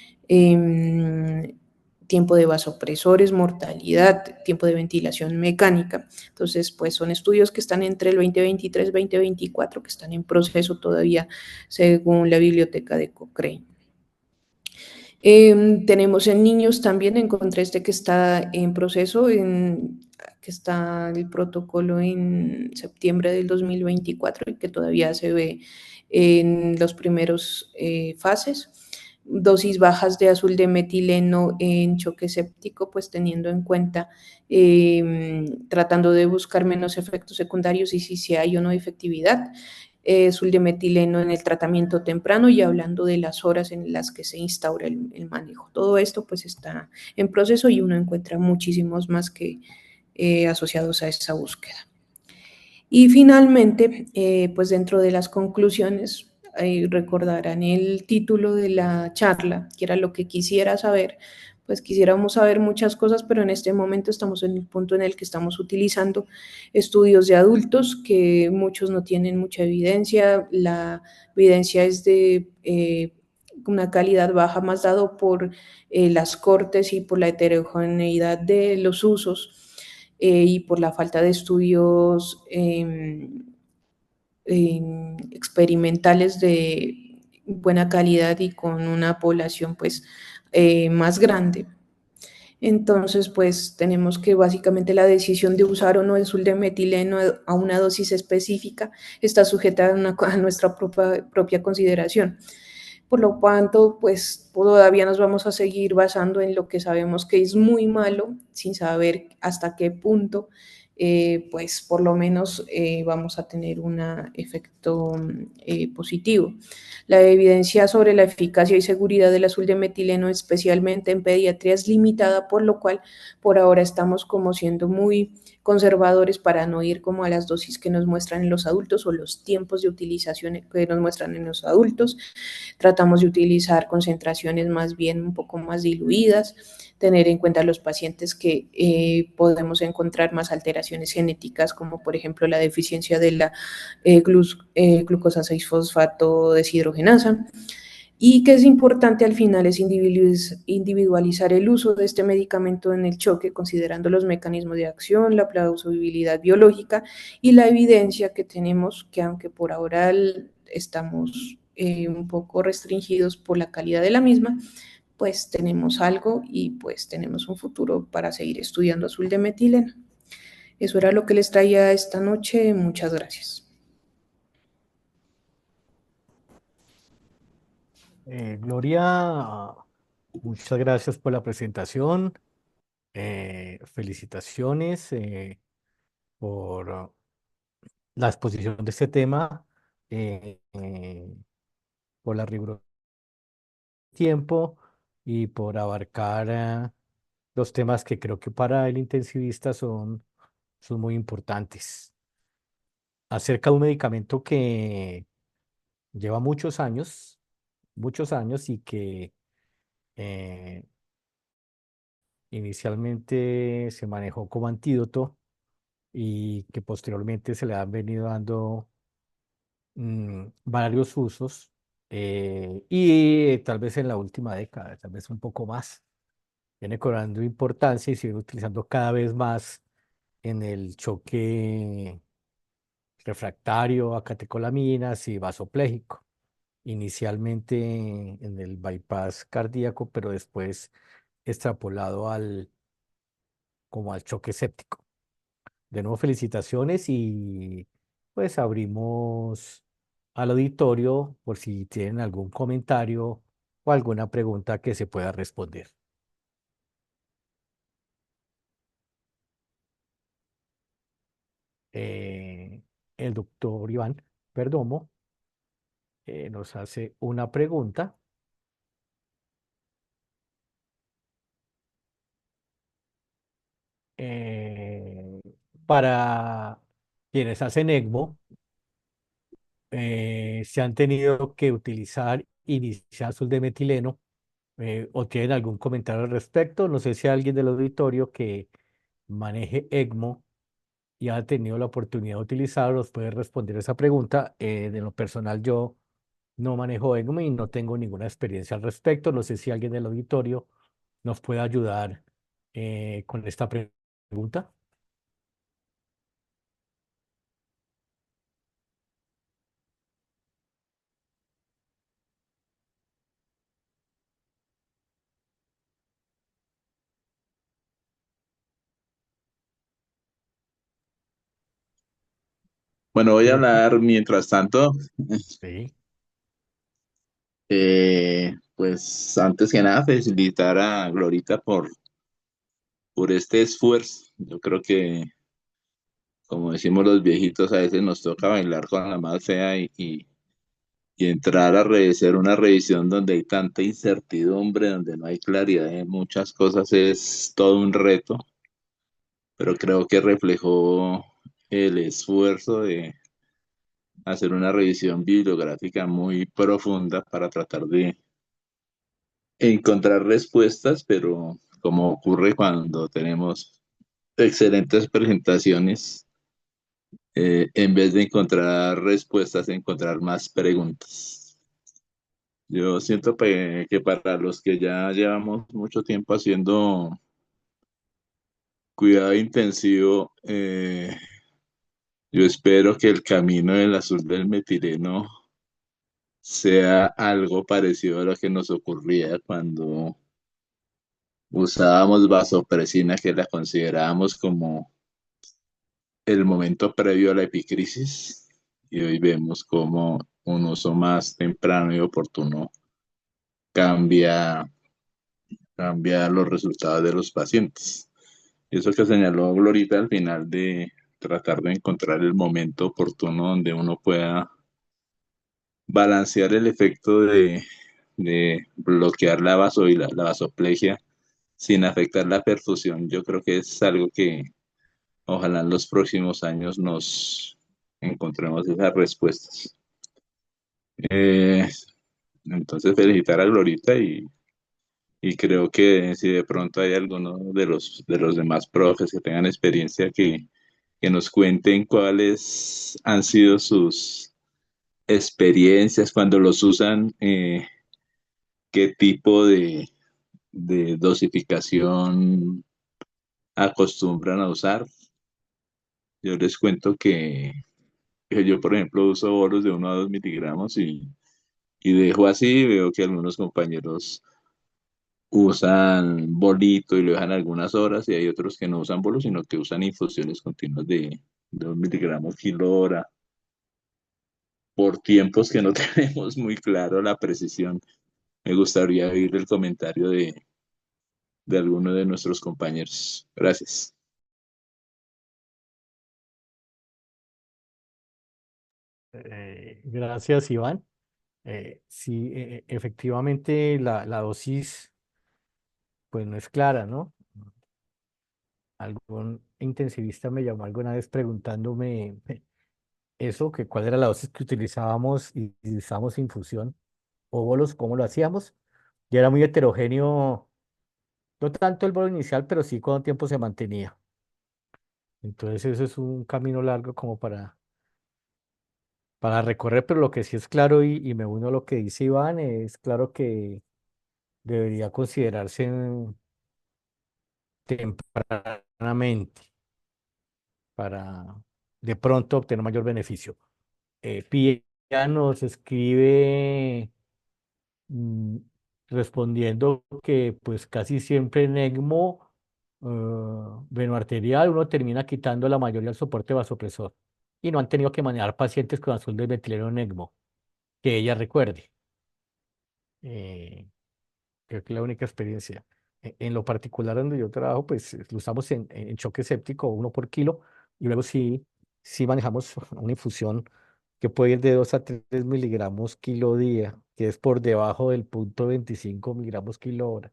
tiempo de vasopresores, mortalidad, tiempo de ventilación mecánica. Entonces, pues son estudios que están entre el 2023 y 2024, que están en proceso todavía según la biblioteca de Cochrane. Tenemos en niños también, encontré este que está en proceso, que está el protocolo en septiembre del 2024 y que todavía se ve en los primeros fases. Dosis bajas de azul de metileno en choque séptico, pues teniendo en cuenta, tratando de buscar menos efectos secundarios y si hay o no efectividad. Suldemetileno en el tratamiento temprano y hablando de las horas en las que se instaura el manejo. Todo esto pues está en proceso y uno encuentra muchísimos más que asociados a esa búsqueda. Y finalmente, pues dentro de las conclusiones, recordarán el título de la charla, que era lo que quisiera saber. Pues quisiéramos saber muchas cosas, pero en este momento estamos en el punto en el que estamos utilizando estudios de adultos que muchos no tienen mucha evidencia. La evidencia es de una calidad baja, más dado por las cortes y por la heterogeneidad de los usos y por la falta de estudios experimentales de buena calidad y con una población pues más grande. Entonces, pues tenemos que básicamente la decisión de usar o no el suldemetileno a una dosis específica está sujeta a nuestra propia consideración. Por lo tanto, pues todavía nos vamos a seguir basando en lo que sabemos que es muy malo, sin saber hasta qué punto, pues por lo menos vamos a tener un efecto positivo. La evidencia sobre la eficacia y seguridad del azul de metileno, especialmente en pediatría, es limitada, por lo cual por ahora estamos como siendo muy conservadores para no ir como a las dosis que nos muestran en los adultos o los tiempos de utilización que nos muestran en los adultos. Tratamos de utilizar concentraciones más bien un poco más diluidas, tener en cuenta los pacientes que podemos encontrar más alteraciones genéticas, como por ejemplo la deficiencia de la glucosa 6-fosfato deshidrogenasa. Y que es importante al final es individualizar el uso de este medicamento en el choque, considerando los mecanismos de acción, la plausibilidad biológica y la evidencia que tenemos, que aunque por ahora estamos un poco restringidos por la calidad de la misma, pues tenemos algo y pues tenemos un futuro para seguir estudiando azul de metileno. Eso era lo que les traía esta noche. Muchas gracias. Gloria, muchas gracias por la presentación. Felicitaciones por la exposición de este tema, por la rigurosidad del tiempo y por abarcar los temas que creo que para el intensivista son muy importantes. Acerca de un medicamento que lleva muchos años y que eh, inicialmente se manejó como antídoto y que posteriormente se le han venido dando varios usos y tal vez en la última década, tal vez un poco más, viene cobrando importancia y se viene utilizando cada vez más en el choque refractario a catecolaminas y vasopléjico. Inicialmente en el bypass cardíaco, pero después extrapolado como al choque séptico. De nuevo, felicitaciones y pues abrimos al auditorio por si tienen algún comentario o alguna pregunta que se pueda responder. Eh, el doctor Iván Perdomo nos hace una pregunta. eh, para quienes hacen ECMO, se han tenido que utilizar iniciazol de metileno o tienen algún comentario al respecto. No sé si alguien del auditorio que maneje ECMO y ha tenido la oportunidad de utilizarlos puede responder esa pregunta. De lo personal, yo no manejo ECMO y no tengo ninguna experiencia al respecto. No sé si alguien del auditorio nos puede ayudar con esta pregunta. Bueno, voy a Creo que hablar mientras tanto. sí. Pues antes que nada, felicitar a Glorita por este esfuerzo. Yo creo que, como decimos los viejitos, a veces nos toca bailar con la más fea y entrar a hacer una revisión donde hay tanta incertidumbre, donde no hay claridad en muchas cosas, es todo un reto, pero creo que reflejó el esfuerzo de hacer una revisión bibliográfica muy profunda para tratar de encontrar respuestas, pero como ocurre cuando tenemos excelentes presentaciones, en vez de encontrar respuestas, encontrar más preguntas. Yo siento que para los que ya llevamos mucho tiempo haciendo cuidado intensivo, yo espero que el camino del azul del metileno sea algo parecido a lo que nos ocurría cuando usábamos vasopresina, que la considerábamos como el momento previo a la epicrisis, y hoy vemos cómo un uso más temprano y oportuno cambia, cambia los resultados de los pacientes. Y eso que señaló Glorita al final de tratar de encontrar el momento oportuno donde uno pueda balancear el efecto de bloquear la vasoplegia sin afectar la perfusión. Yo creo que es algo que ojalá en los próximos años nos encontremos esas respuestas. Eh, entonces felicitar a Glorita y creo que si de pronto hay alguno de los demás profes que tengan experiencia que nos cuenten cuáles han sido sus experiencias cuando los usan, qué tipo de dosificación acostumbran a usar. Yo les cuento que yo, por ejemplo, uso bolos de 1 a 2 miligramos y dejo así. Veo que algunos compañeros usan bolito y lo dejan algunas horas y hay otros que no usan bolos, sino que usan infusiones continuas de 1 miligramo kilo hora por tiempos que no tenemos muy claro la precisión. Me gustaría oír el comentario de alguno de nuestros compañeros. Gracias. Gracias, Iván. Sí, efectivamente la dosis pues no es clara, ¿no? Algún intensivista me llamó alguna vez preguntándome eso, que cuál era la dosis que utilizábamos y usábamos infusión o bolos, cómo lo hacíamos. Y era muy heterogéneo, no tanto el bolo inicial, pero sí cuánto tiempo se mantenía. Entonces eso es un camino largo como para recorrer, pero lo que sí es claro y me uno a lo que dice Iván, es claro que debería considerarse tempranamente para de pronto obtener mayor beneficio. Pia nos escribe mm, respondiendo que pues casi siempre en ECMO venoarterial uno termina quitando la mayoría del soporte vasopresor y no han tenido que manejar pacientes con azul de metileno en ECMO, que ella recuerde. Eh, Creo que es la única experiencia. En lo particular donde yo trabajo, pues lo usamos en choque séptico, 1 por kilo, y luego sí manejamos una infusión que puede ir de 2 a 3 miligramos kilo día, que es por debajo del punto 25 miligramos kilo hora.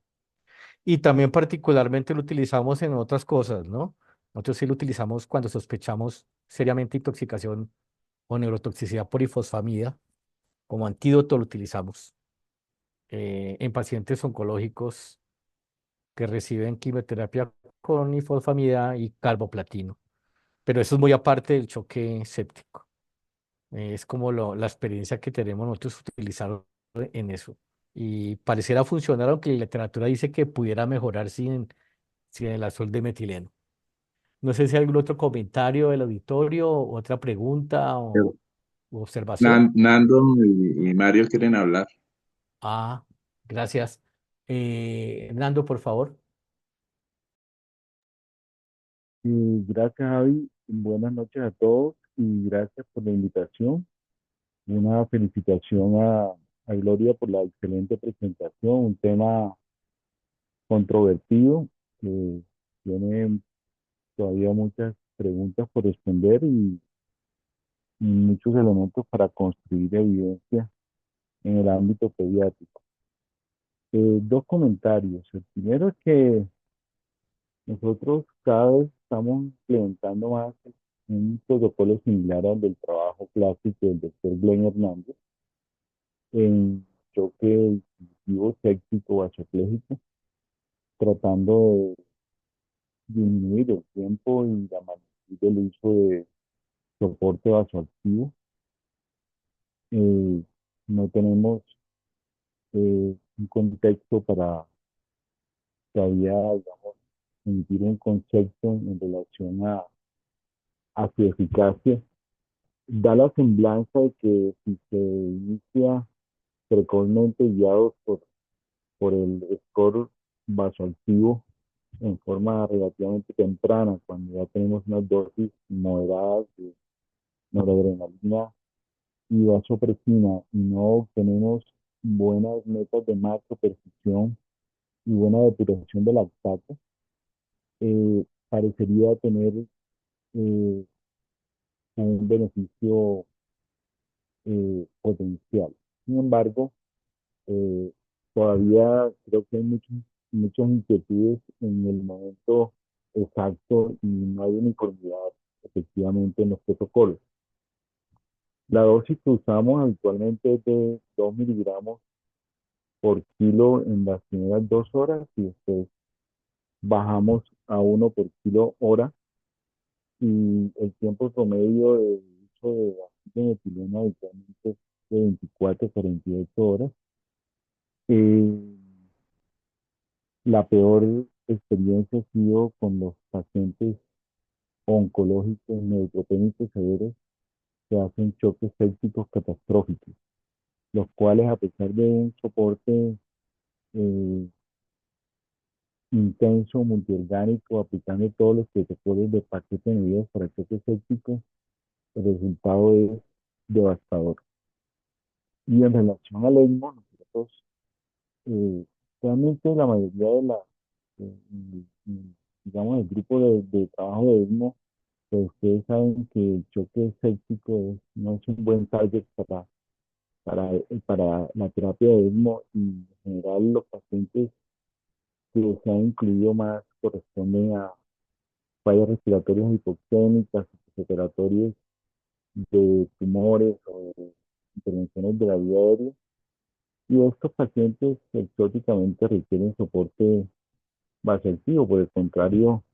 Y también particularmente lo utilizamos en otras cosas, ¿no? Nosotros sí lo utilizamos cuando sospechamos seriamente intoxicación o neurotoxicidad por ifosfamida. Como antídoto lo utilizamos en pacientes oncológicos que reciben quimioterapia con ifosfamida y carboplatino. Pero eso es muy aparte del choque séptico. Es como la experiencia que tenemos nosotros utilizar en eso. y pareciera funcionar, aunque la literatura dice que pudiera mejorar sin el azul de metileno. No sé si hay algún otro comentario del auditorio, otra pregunta o Pero u observación. Nando y Mario quieren hablar. Ah, gracias. Nando, por favor. Y gracias, Javi. Buenas noches a todos y gracias por la invitación. Una felicitación a Gloria por la excelente presentación, un tema controvertido que tiene todavía muchas preguntas por responder y muchos elementos para construir evidencia en el ámbito pediátrico. Dos comentarios. El primero es que nosotros cada vez estamos implementando más un protocolo similar al del trabajo clásico del doctor Glenn Hernández en choque dispositivo séptico vasopléjico, tratando de disminuir el tiempo y la magnitud del uso de soporte vasoactivo. Eh, no tenemos un contexto para todavía, digamos, emitir un concepto en relación a su eficacia. Da la semblanza de que si se inicia precozmente guiados por el score vasoactivo en forma relativamente temprana, cuando ya tenemos unas dosis moderadas de noradrenalina y vasopresina y no obtenemos buenas metas de macroperfusión y buena depuración de lactato, parecería tener eh, un beneficio potencial. Sin embargo, Eh, todavía creo que hay muchas inquietudes en el momento exacto y no hay uniformidad efectivamente en los protocolos. La dosis que usamos habitualmente es de 2 miligramos por kilo en las primeras 2 horas y después bajamos a 1 por kilo hora y el tiempo promedio de uso de metileno habitualmente es de 24 a 48 horas. Eh, La peor experiencia ha sido con los pacientes oncológicos neutropénicos severos que hacen choques sépticos catastróficos, los cuales a pesar de un soporte eh, intenso, multiorgánico, aplicando todos los protocolos de paquete de medidas para choques sépticos, el resultado es devastador. Y en relación al ECMO, nosotros eh, realmente la mayoría de eh, digamos, el grupo de trabajo de ECMO. Pues ustedes saben que el choque séptico no es un buen target para la terapia de ECMO y en general los pacientes que se han incluido más corresponden a fallas respiratorias hipoxémicas, operatorios de tumores o de intervenciones de la vía aérea. Y estos pacientes exóticamente requieren soporte vasoactivo. Por el contrario,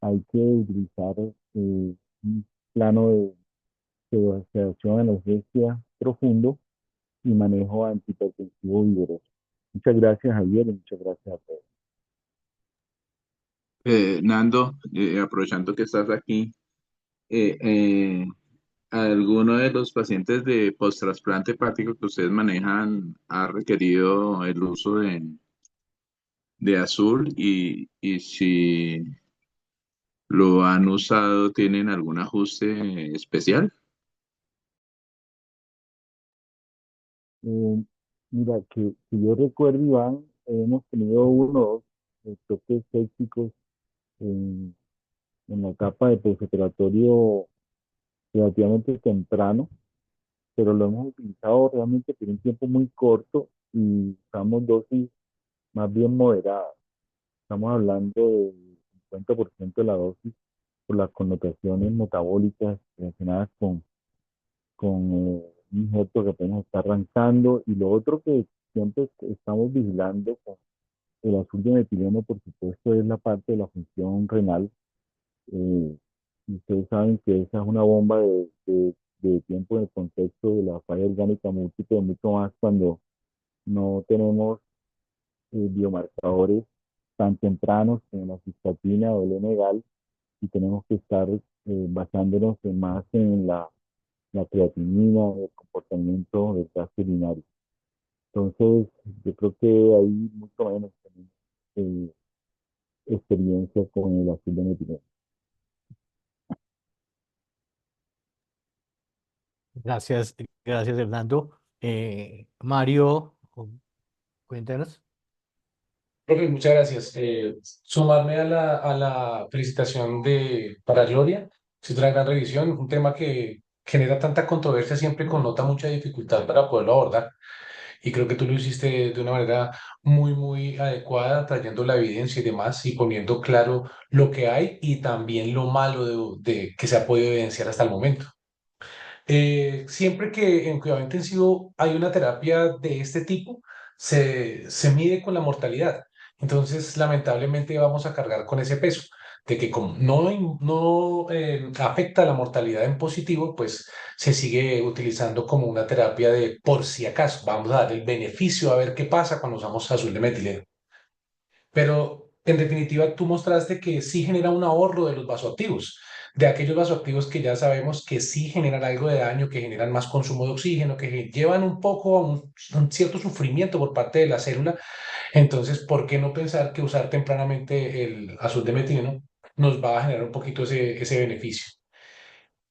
hay que utilizar un plano de sedación, analgesia profundo y manejo antihipertensivo vigoroso. Muchas gracias, Javier, y muchas gracias a todos. Nando, aprovechando que estás aquí, eh, eh, ¿alguno de los pacientes de post-trasplante hepático que ustedes manejan ha requerido el uso de azul y si lo han usado, tienen algún ajuste especial? Eh, Mira, que yo recuerdo, Iván, hemos tenido uno o dos toques sépticos en, en la etapa de postoperatorio relativamente temprano, pero lo hemos utilizado realmente por un tiempo muy corto y usamos dosis más bien moderadas. Estamos hablando del 50% de la dosis por las connotaciones metabólicas relacionadas con un injerto que apenas está arrancando. Y lo otro que siempre estamos vigilando con el azul de metileno, por supuesto, es la parte de la función renal. Eh, Ustedes saben que esa es una bomba de tiempo en el contexto de la falla orgánica múltiple, mucho más cuando no tenemos biomarcadores tan tempranos como la cistatina o el N-gal y tenemos que estar basándonos más en la creatinina, el comportamiento del gas urinario. Entonces, yo creo que ahí mucho menos tenemos eh, experiencia con el azul de metileno. Gracias, gracias Hernando. Mario, cuéntanos. Profe, muchas gracias. Sumarme a la felicitación para Gloria. Es una gran revisión, un tema que genera tanta controversia siempre connota mucha dificultad para poderlo abordar. Y creo que tú lo hiciste de una manera muy adecuada, trayendo la evidencia y demás y poniendo claro lo que hay y también lo malo que se ha podido evidenciar hasta el momento. Siempre que en cuidado intensivo hay una terapia de este tipo, se mide con la mortalidad. Entonces, lamentablemente vamos a cargar con ese peso de que como no afecta la mortalidad en positivo, pues se sigue utilizando como una terapia de por si acaso. Vamos a dar el beneficio a ver qué pasa cuando usamos azul de metileno. Pero en definitiva, tú mostraste que sí genera un ahorro de los vasoactivos, de aquellos vasoactivos que ya sabemos que sí generan algo de daño, que generan más consumo de oxígeno, que llevan un poco a un cierto sufrimiento por parte de la célula. Entonces, ¿por qué no pensar que usar tempranamente el azul de metileno nos va a generar un poquito ese beneficio?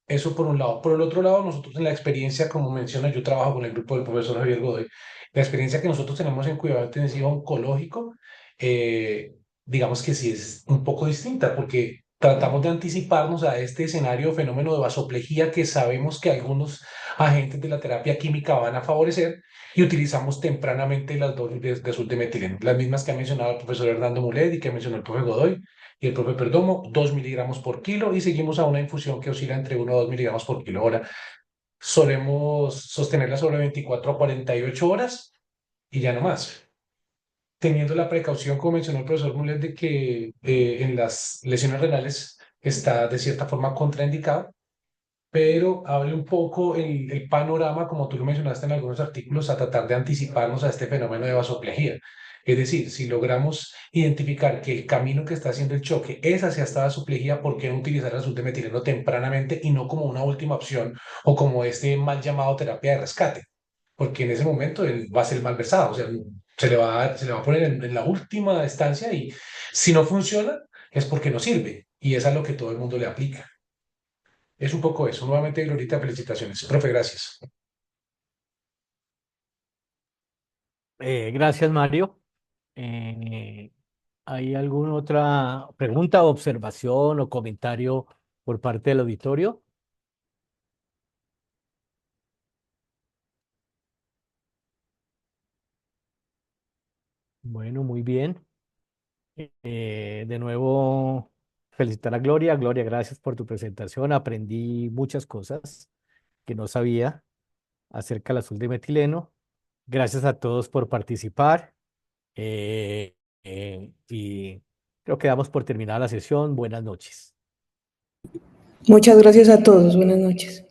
Eso por un lado. Por el otro lado, nosotros en la experiencia, como menciona, yo trabajo con el grupo del profesor Javier Godoy, la experiencia que nosotros tenemos en cuidado intensivo oncológico, eh, digamos que sí es un poco distinta, porque tratamos de anticiparnos a este escenario o fenómeno de vasoplejía que sabemos que algunos agentes de la terapia química van a favorecer y utilizamos tempranamente las dosis de azul de metileno, las mismas que ha mencionado el profesor Hernando Mulet y que mencionó el profesor Godoy y el profe Perdomo, 2 miligramos por kilo, y seguimos a una infusión que oscila entre 1 a 2 miligramos por kilo. Ahora, solemos sostenerla sobre 24 a 48 horas y ya no más. Teniendo la precaución, como mencionó el profesor Muller, de que en las lesiones renales está de cierta forma contraindicado, pero hable un poco el panorama, como tú lo mencionaste en algunos artículos, a tratar de anticiparnos a este fenómeno de vasoplejía. Es decir, si logramos identificar que el camino que está haciendo el choque es hacia esta vasoplejía, ¿por qué no utilizar el azul de metileno tempranamente y no como una última opción o como este mal llamado terapia de rescate? Porque en ese momento él va a ser malversado, o sea, se le va a poner en la última instancia y si no funciona es porque no sirve y es a lo que todo el mundo le aplica. Es un poco eso. Nuevamente, Glorita, felicitaciones. Profe, gracias. Gracias, Mario. Eh, ¿Hay alguna otra pregunta, observación o comentario por parte del auditorio? Bueno, muy bien. De nuevo, felicitar a Gloria. Gloria, gracias por tu presentación. Aprendí muchas cosas que no sabía acerca del azul de metileno. Gracias a todos por participar. Y creo que damos por terminada la sesión. Buenas noches. Muchas gracias a todos. Buenas noches.